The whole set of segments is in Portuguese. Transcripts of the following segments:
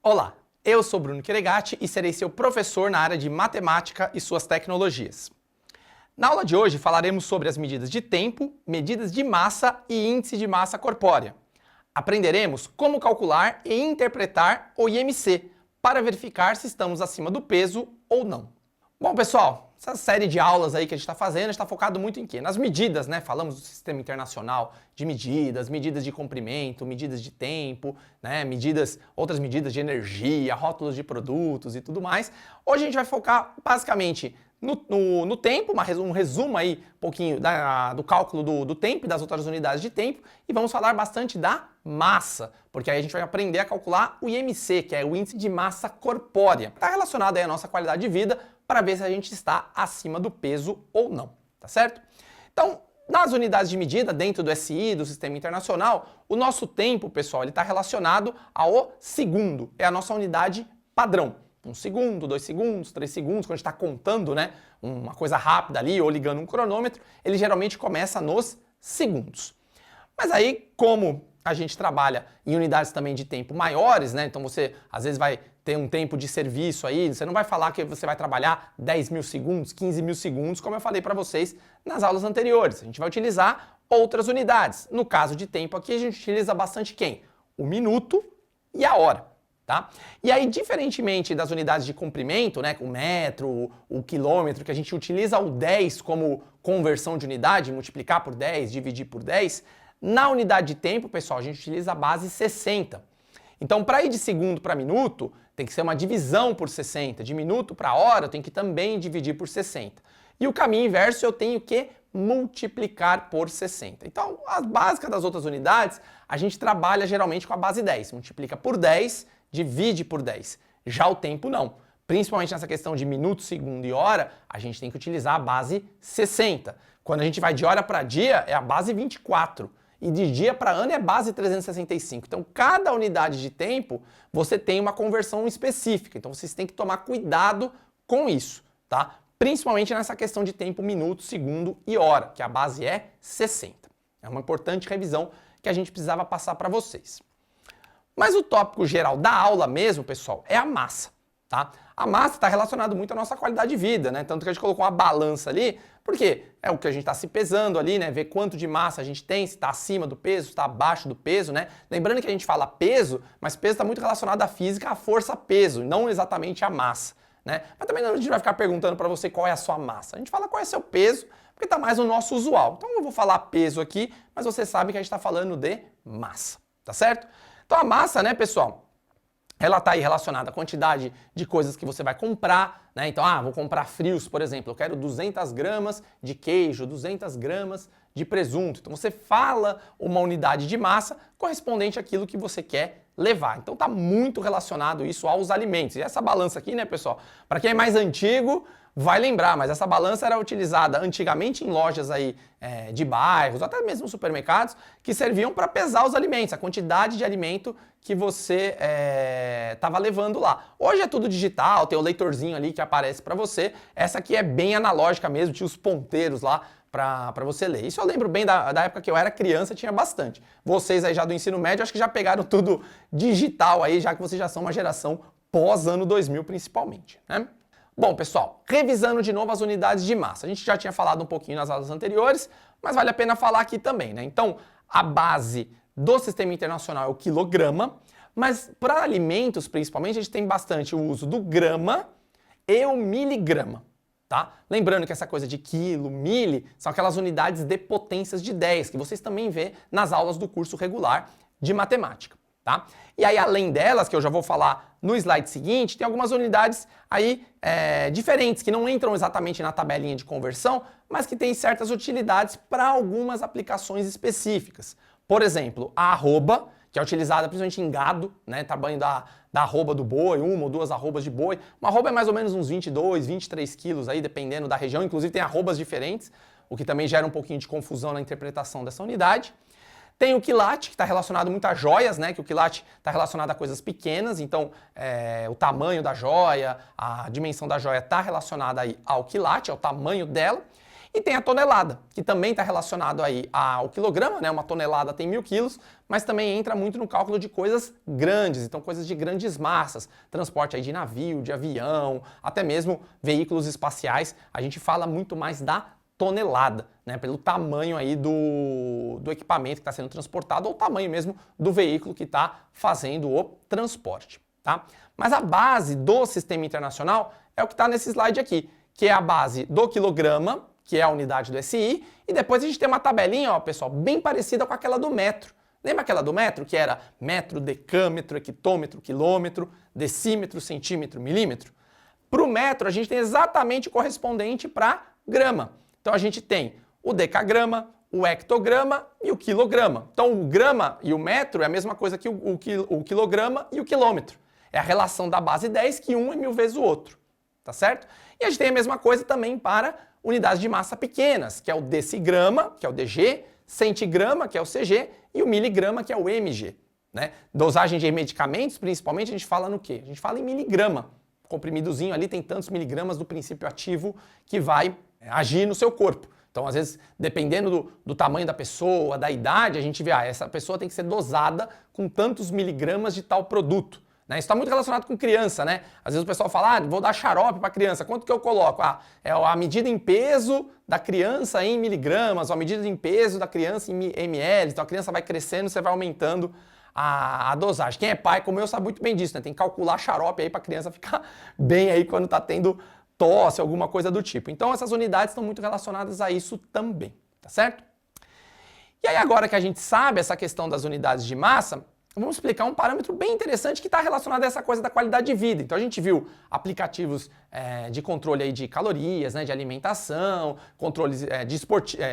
Olá, eu sou Bruno Quiregatti e serei seu professor na área de matemática e suas tecnologias. Na aula de hoje falaremos sobre as medidas de tempo, medidas de massa e índice de massa corpórea. Aprenderemos como calcular e interpretar o IMC para verificar se estamos acima do peso ou não. Bom, pessoal, essa série de aulas aí que a gente está fazendo está focado muito em quê? Nas medidas, né? Falamos do Sistema Internacional de Medidas, medidas de comprimento, medidas de tempo, né? Outras medidas de energia, rótulos de produtos e tudo mais. Hoje a gente vai focar basicamente no tempo, um resumo aí um pouquinho do cálculo do tempo e das outras unidades de tempo, e vamos falar bastante da massa, porque aí a gente vai aprender a calcular o IMC, que é o índice de massa corpórea. Está relacionado aí à nossa qualidade de vida, para ver se a gente está acima do peso ou não, tá certo? Então, nas unidades de medida, dentro do SI, do Sistema Internacional, o nosso tempo, pessoal, ele está relacionado ao segundo, é a nossa unidade padrão. 1 segundo, 2 segundos, 3 segundos, quando a gente está contando, né, uma coisa rápida ali ou ligando um cronômetro, ele geralmente começa nos segundos. Mas aí, como a gente trabalha em unidades também de tempo maiores, né, então você às vezes vai ter um tempo de serviço aí, você não vai falar que você vai trabalhar 10 mil segundos, 15 mil segundos, como eu falei para vocês nas aulas anteriores. A gente vai utilizar outras unidades. No caso de tempo aqui, a gente utiliza bastante quem? O minuto e a hora. Tá? E aí, diferentemente das unidades de comprimento, né, o metro, o quilômetro, que a gente utiliza o 10 como conversão de unidade, multiplicar por 10, dividir por 10, na unidade de tempo, pessoal, a gente utiliza a base 60. Então, para ir de segundo para minuto, tem que ser uma divisão por 60. De minuto para hora, eu tenho que também dividir por 60. E o caminho inverso, eu tenho que multiplicar por 60. Então, a básica das outras unidades, a gente trabalha geralmente com a base 10. Multiplica por 10, divide por 10. Já o tempo não. Principalmente nessa questão de minuto, segundo e hora, a gente tem que utilizar a base 60. Quando a gente vai de hora para dia, é a base 24. E de dia para ano é base 365. Então, cada unidade de tempo, você tem uma conversão específica. Então, vocês têm que tomar cuidado com isso, tá? Principalmente nessa questão de tempo, minuto, segundo e hora, que a base é 60. É uma importante revisão que a gente precisava passar para vocês. Mas o tópico geral da aula mesmo, pessoal, é a massa, tá? A massa está relacionada muito à nossa qualidade de vida, né? Tanto que a gente colocou uma balança ali, porque é o que a gente está se pesando ali, né? Ver quanto de massa a gente tem, se está acima do peso, se está abaixo do peso, né? Lembrando que a gente fala peso, mas peso está muito relacionado à física, à força-peso, não exatamente à massa, né? Mas também a gente vai ficar perguntando para você qual é a sua massa. A gente fala qual é seu peso, porque está mais no nosso usual. Então eu vou falar peso aqui, mas você sabe que a gente está falando de massa, tá certo? Então a massa, né, pessoal, ela está aí relacionada à quantidade de coisas que você vai comprar, né? Então, vou comprar frios, por exemplo, eu quero 200 gramas de queijo, 200 gramas de presunto. Então você fala uma unidade de massa correspondente àquilo que você quer levar. Então está muito relacionado isso aos alimentos. E essa balança aqui, né, pessoal, para quem é mais antigo, vai lembrar, mas essa balança era utilizada antigamente em lojas aí de bairros, até mesmo supermercados, que serviam para pesar os alimentos, a quantidade de alimento que você estava levando lá. Hoje é tudo digital, tem o leitorzinho ali que aparece para você. Essa aqui é bem analógica mesmo, tinha os ponteiros lá para você ler. Isso eu lembro bem da época que eu era criança, tinha bastante. Vocês aí já do ensino médio, acho que já pegaram tudo digital aí, já que vocês já são uma geração pós-ano 2000 principalmente, né? Bom, pessoal, revisando de novo as unidades de massa. A gente já tinha falado um pouquinho nas aulas anteriores, mas vale a pena falar aqui também, né? Então, a base do Sistema Internacional é o quilograma, mas para alimentos, principalmente, a gente tem bastante o uso do grama e o miligrama, tá? Lembrando que essa coisa de quilo, mili, são aquelas unidades de potências de 10, que vocês também vê nas aulas do curso regular de matemática. Tá? E aí, além delas, que eu já vou falar no slide seguinte, tem algumas unidades aí diferentes, que não entram exatamente na tabelinha de conversão, mas que têm certas utilidades para algumas aplicações específicas. Por exemplo, a arroba, que é utilizada principalmente em gado, né, tamanho da arroba do boi, 1 ou 2 arrobas de boi. Uma arroba é mais ou menos uns 22, 23 quilos, aí, dependendo da região, inclusive tem arrobas diferentes, o que também gera um pouquinho de confusão na interpretação dessa unidade. Tem o quilate, que está relacionado muito a joias, né? Que o quilate está relacionado a coisas pequenas, então o tamanho da joia, a dimensão da joia está relacionada aí ao quilate, ao tamanho dela. E tem a tonelada, que também está relacionado aí ao quilograma, né? Uma tonelada tem 1000 quilos, mas também entra muito no cálculo de coisas grandes, então coisas de grandes massas, transporte aí de navio, de avião, até mesmo veículos espaciais, a gente fala muito mais da tonelada, né? Pelo tamanho aí do equipamento que está sendo transportado ou o tamanho mesmo do veículo que está fazendo o transporte, tá? Mas a base do sistema internacional é o que está nesse slide aqui, que é a base do quilograma, que é a unidade do SI, e depois a gente tem uma tabelinha, ó, pessoal, bem parecida com aquela do metro. Lembra aquela do metro, que era metro, decâmetro, hectômetro, quilômetro, decímetro, centímetro, milímetro? Para o metro, a gente tem exatamente o correspondente para grama. Então a gente tem o decagrama, o hectograma e o quilograma. Então o grama e o metro é a mesma coisa que o quilograma e o quilômetro. É a relação da base 10, que um é 1000 vezes o outro, tá certo? E a gente tem a mesma coisa também para unidades de massa pequenas, que é o decigrama, que é o DG, centigrama, que é o CG, e o miligrama, que é o MG. Né? Dosagem de medicamentos, principalmente, a gente fala no quê? A gente fala em miligrama. O comprimidozinho ali tem tantos miligramas do princípio ativo que vai agir no seu corpo. Então, às vezes, dependendo do tamanho da pessoa, da idade, a gente vê, essa pessoa tem que ser dosada com tantos miligramas de tal produto. Né? Isso está muito relacionado com criança, né? Às vezes o pessoal fala, vou dar xarope para criança, quanto que eu coloco? É a medida em peso da criança em miligramas, ou a medida em peso da criança em ml, então a criança vai crescendo, você vai aumentando a dosagem. Quem é pai, como eu, sabe muito bem disso, né? Tem que calcular xarope aí para a criança ficar bem aí quando está tendo tosse, alguma coisa do tipo. Então essas unidades estão muito relacionadas a isso também, tá certo? E aí agora que a gente sabe essa questão das unidades de massa, vamos explicar um parâmetro bem interessante que está relacionado a essa coisa da qualidade de vida. Então a gente viu aplicativos de controle aí de calorias, né, de alimentação, controles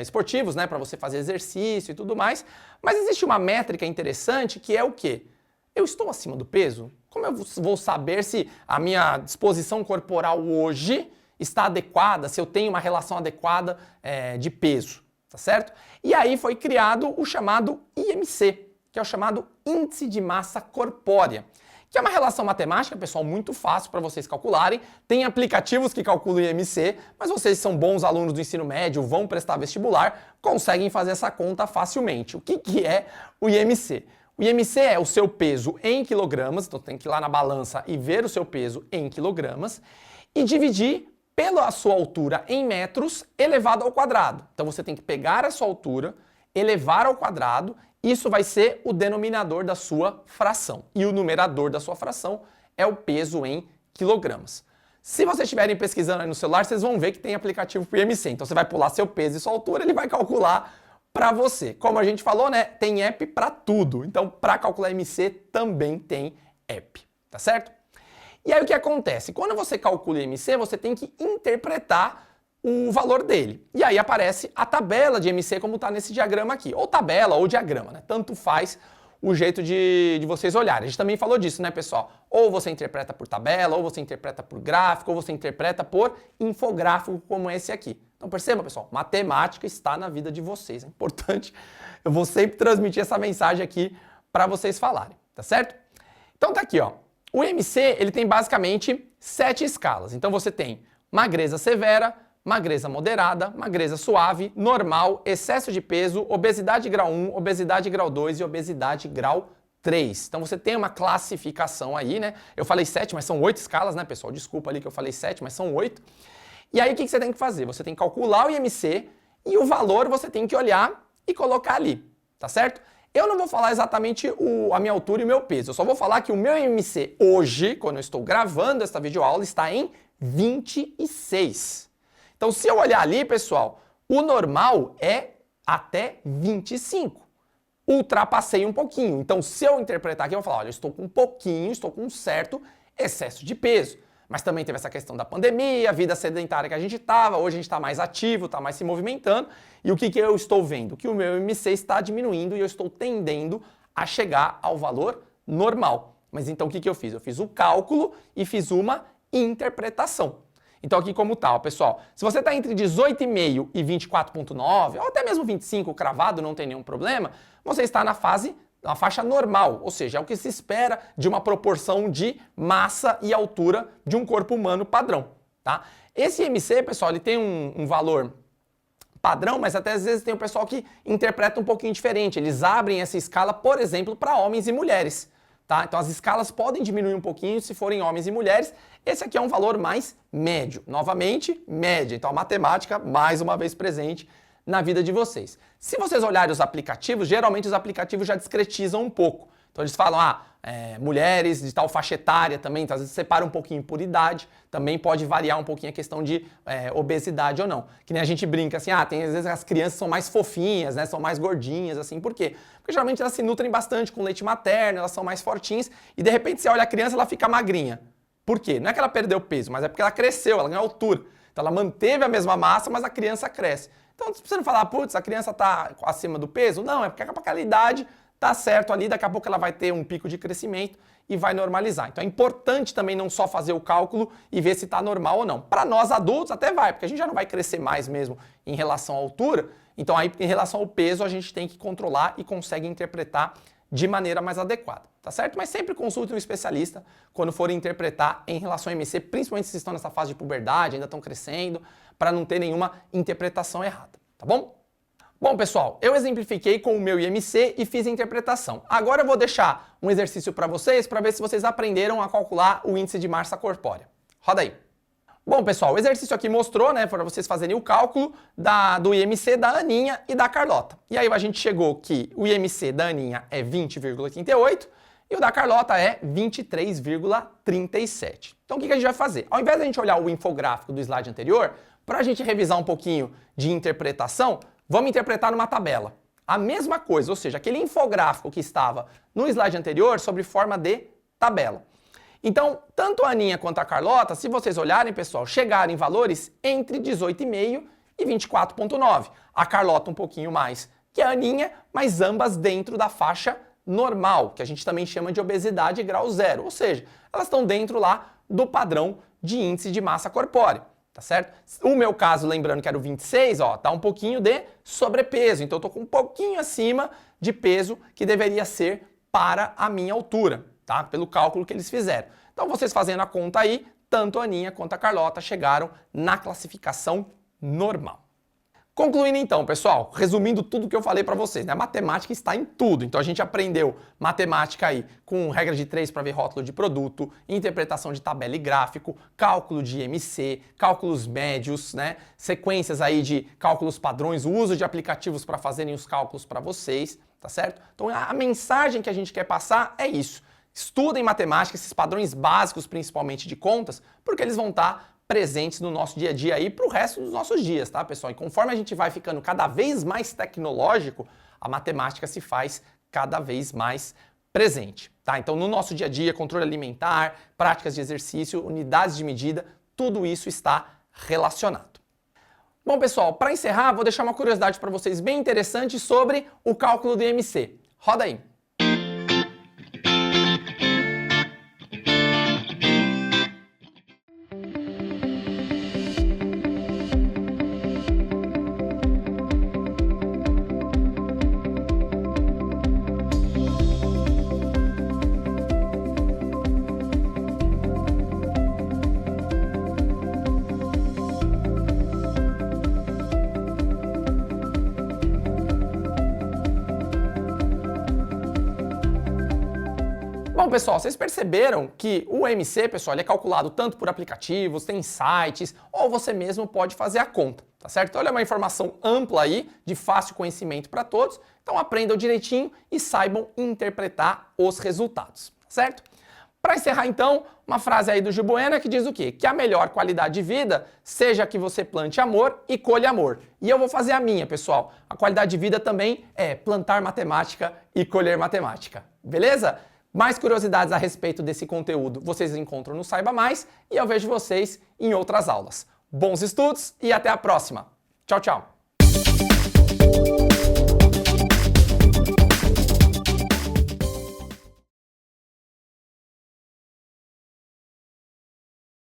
esportivos, né, para você fazer exercício e tudo mais. Mas existe uma métrica interessante que é o quê? Eu estou acima do peso? Como eu vou saber se a minha disposição corporal hoje está adequada, se eu tenho uma relação adequada de peso, tá certo? E aí foi criado o chamado IMC, que é o chamado Índice de Massa Corpórea, que é uma relação matemática, pessoal, muito fácil para vocês calcularem. Tem aplicativos que calculam o IMC, mas vocês são bons alunos do ensino médio, vão prestar vestibular, conseguem fazer essa conta facilmente. O que é o IMC? O IMC é o seu peso em quilogramas, então tem que ir lá na balança e ver o seu peso em quilogramas, e dividir pela sua altura em metros elevado ao quadrado. Então você tem que pegar a sua altura, elevar ao quadrado. Isso vai ser o denominador da sua fração. E o numerador da sua fração é o peso em quilogramas. Se vocês estiverem pesquisando aí no celular, vocês vão ver que tem aplicativo para o IMC. Então você vai pular seu peso e sua altura, ele vai calcular para você. Como a gente falou, né, tem app para tudo. Então, para calcular IMC também tem app, tá certo? E aí o que acontece? Quando você calcula o IMC, você tem que interpretar o valor dele. E aí aparece a tabela de IMC como está nesse diagrama aqui. Ou tabela ou diagrama, né? Tanto faz o jeito de vocês olharem. A gente também falou disso, né, pessoal? Ou você interpreta por tabela, ou você interpreta por gráfico, ou você interpreta por infográfico como esse aqui. Então perceba, pessoal, matemática está na vida de vocês. É importante, eu vou sempre transmitir essa mensagem aqui para vocês falarem, tá certo? Então tá aqui, ó. O IMC, ele tem basicamente 7 escalas. Então você tem magreza severa, magreza moderada, magreza suave, normal, excesso de peso, obesidade grau 1, obesidade grau 2 e obesidade grau 3. Então você tem uma classificação aí, né? Eu falei 7, mas são 8 escalas, né, pessoal? Desculpa ali que eu falei 7, mas são 8. E aí o que você tem que fazer? Você tem que calcular o IMC e o valor você tem que olhar e colocar ali, tá certo? Eu não vou falar exatamente a minha altura e o meu peso, eu só vou falar que o meu IMC hoje, quando eu estou gravando esta videoaula, está em 26. Então, se eu olhar ali, pessoal, o normal é até 25. Ultrapassei um pouquinho. Então, se eu interpretar aqui, eu vou falar, olha, eu estou com um pouquinho, estou com um certo excesso de peso. Mas também teve essa questão da pandemia, a vida sedentária que a gente estava, hoje a gente está mais ativo, está mais se movimentando. E o que eu estou vendo? Que o meu IMC está diminuindo e eu estou tendendo a chegar ao valor normal. Mas então o que eu fiz? Eu fiz o cálculo e fiz uma interpretação. Então aqui como tal, pessoal, se você está entre 18,5 e 24,9, ou até mesmo 25 cravado, não tem nenhum problema, você está na faixa normal, ou seja, é o que se espera de uma proporção de massa e altura de um corpo humano padrão, tá? Esse IMC, pessoal, ele tem um valor padrão, mas até às vezes tem o pessoal que interpreta um pouquinho diferente. Eles abrem essa escala, por exemplo, para homens e mulheres. Tá? Então as escalas podem diminuir um pouquinho se forem homens e mulheres. Esse aqui é um valor mais médio. Novamente, média. Então a matemática, mais uma vez presente na vida de vocês. Se vocês olharem os aplicativos, geralmente os aplicativos já discretizam um pouco. Então eles falam, mulheres de tal faixa etária também, então às vezes separa um pouquinho por idade, também pode variar um pouquinho a questão de obesidade ou não. Que nem a gente brinca assim, tem às vezes as crianças são mais fofinhas, né, são mais gordinhas, assim, por quê? Porque geralmente elas se nutrem bastante com leite materno, elas são mais fortinhas, e de repente você olha a criança, ela fica magrinha. Por quê? Não é que ela perdeu peso, mas é porque ela cresceu, ela ganhou altura. Então ela manteve a mesma massa, mas a criança cresce. Então você não falar, putz, a criança está acima do peso, não, é porque aquela idade tá certo ali, daqui a pouco ela vai ter um pico de crescimento e vai normalizar. Então é importante também não só fazer o cálculo e ver se está normal ou não. Para nós adultos até vai, porque a gente já não vai crescer mais mesmo em relação à altura, então aí em relação ao peso a gente tem que controlar e consegue interpretar de maneira mais adequada, tá certo? Mas sempre consulte um especialista quando forem interpretar em relação ao IMC, principalmente se estão nessa fase de puberdade, ainda estão crescendo, para não ter nenhuma interpretação errada, tá bom? Bom, pessoal, eu exemplifiquei com o meu IMC e fiz a interpretação. Agora eu vou deixar um exercício para vocês para ver se vocês aprenderam a calcular o índice de massa corpórea. Roda aí. Bom, pessoal, o exercício aqui mostrou, né, para vocês fazerem o cálculo do IMC da Aninha e da Carlota. E aí a gente chegou que o IMC da Aninha é 20,38 e o da Carlota é 23,37. Então o que a gente vai fazer? Ao invés de a gente olhar o infográfico do slide anterior, para a gente revisar um pouquinho de interpretação, vamos interpretar numa tabela. A mesma coisa, ou seja, aquele infográfico que estava no slide anterior sobre forma de tabela. Então, tanto a Aninha quanto a Carlota, se vocês olharem, pessoal, chegaram em valores entre 18,5 e 24,9. A Carlota um pouquinho mais que a Aninha, mas ambas dentro da faixa normal, que a gente também chama de obesidade grau zero. Ou seja, elas estão dentro lá do padrão de índice de massa corpórea. Tá certo? O meu caso, lembrando que era o 26, tá um pouquinho de sobrepeso. Então eu tô com um pouquinho acima de peso que deveria ser para a minha altura, tá? Pelo cálculo que eles fizeram. Então vocês fazendo a conta aí, tanto a Aninha quanto a Carlota chegaram na classificação normal. Concluindo então, pessoal, resumindo tudo que eu falei para vocês, né? A matemática está em tudo. Então a gente aprendeu matemática aí com regra de 3 para ver rótulo de produto, interpretação de tabela e gráfico, cálculo de IMC, cálculos médios, né? Sequências aí de cálculos padrões, o uso de aplicativos para fazerem os cálculos para vocês, tá certo? Então a mensagem que a gente quer passar é isso. Estudem matemática, esses padrões básicos, principalmente de contas, porque eles vão estar presentes no nosso dia a dia aí para o resto dos nossos dias, tá, pessoal? E conforme a gente vai ficando cada vez mais tecnológico, a matemática se faz cada vez mais presente, tá? Então, no nosso dia a dia, controle alimentar, práticas de exercício, unidades de medida, tudo isso está relacionado. Bom, pessoal, para encerrar, vou deixar uma curiosidade para vocês bem interessante sobre o cálculo do IMC. Roda aí. Bom, pessoal, vocês perceberam que o IMC, pessoal, ele é calculado tanto por aplicativos, tem sites, ou você mesmo pode fazer a conta, tá certo? Então, ele é uma informação ampla aí, de fácil conhecimento para todos, então aprendam direitinho e saibam interpretar os resultados, certo? Para encerrar, então, uma frase aí do Gil Bueno que diz o quê? Que a melhor qualidade de vida seja que você plante amor e colha amor. E eu vou fazer a minha, pessoal. A qualidade de vida também é plantar matemática e colher matemática, beleza? Mais curiosidades a respeito desse conteúdo vocês encontram no Saiba Mais e eu vejo vocês em outras aulas. Bons estudos e até a próxima. Tchau, tchau!